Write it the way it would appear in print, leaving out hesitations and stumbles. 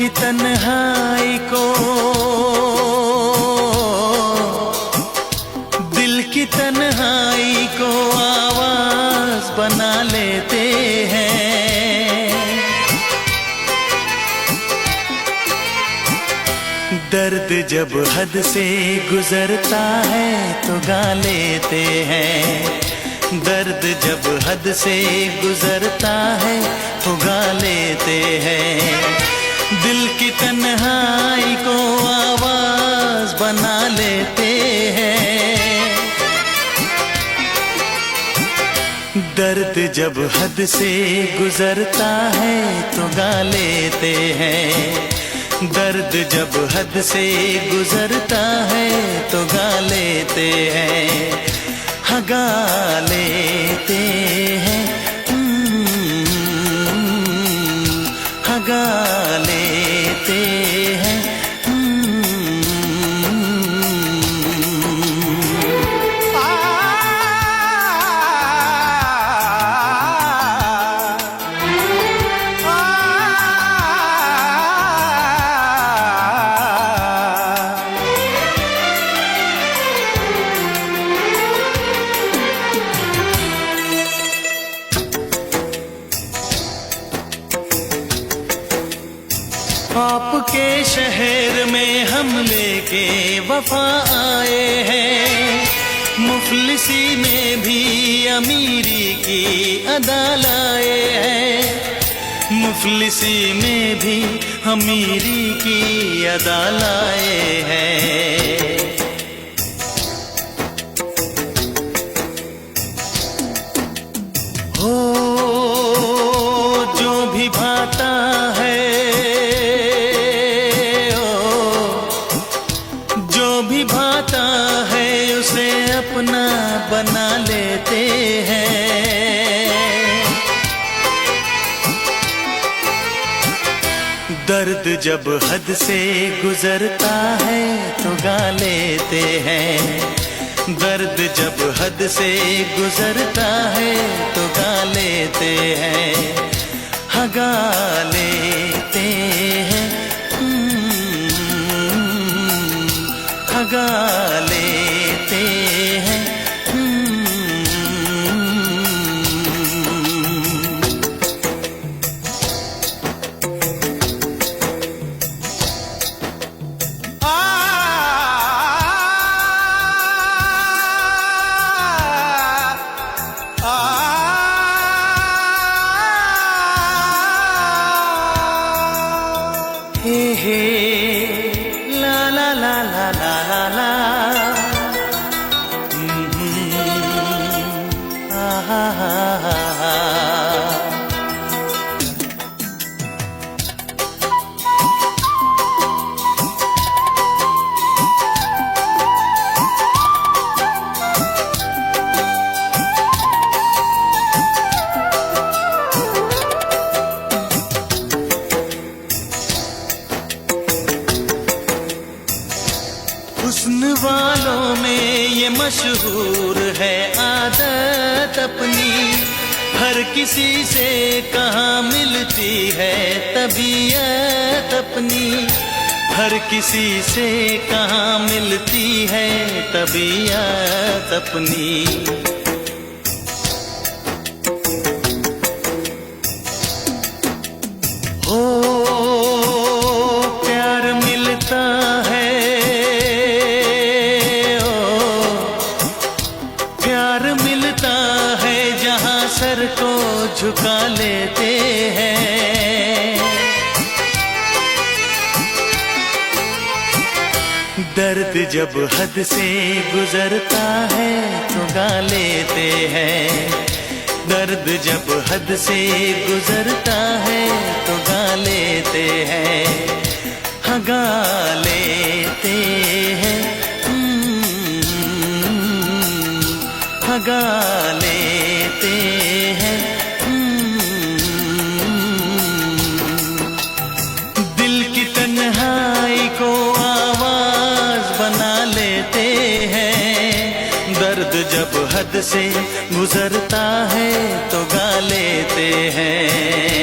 की तन्हाई को, दिल की तन्हाई को आवाज बना लेते हैं। दर्द जब हद से गुजरता है तो गा लेते हैं। दर्द जब हद से गुजरता है तो गा लेते हैं। दिल की तन्हाई को आवाज बना लेते हैं। दर्द जब हद से गुजरता है तो गा लेते हैं। दर्द जब हद से गुजरता है तो गा लेते हैं। हाँ गा लेते हैं, हाँ गा लेते हैं। आपके शहर में हम लेके वफा आए हैं। मुफलिसी में भी अमीरी की अदा लाए हैं। मुफलिसी में भी अमीरी की अदा लाए हैं। हो जो भी भाता है, भाता है उसे अपना बना लेते हैं। दर्द जब हद से गुजरता है तो गा लेते हैं। दर्द जब हद से गुजरता है तो गा लेते हैं। हाँ गा लेते हैं, गा लेते हैं। हे हे ला ला ला ला ला ला ला, हा हा हा हा। हुस्न वालों में ये मशहूर है आदत अपनी। हर किसी से कहाँ मिलती है तबीयत अपनी। हर किसी से कहाँ मिलती है तबीयत अपनी। हो प्यार मिलता है, सर को झुका लेते हैं। दर्द जब हद से गुजरता है तो गा लेते हैं। दर्द जब हद से गुजरता है तो गा लेते हैं। हाँ गा लेते हैं, हाँ गा लेते हैं। दिल की तन्हाई को आवाज बना लेते हैं। दर्द जब हद से गुजरता है तो गा लेते हैं।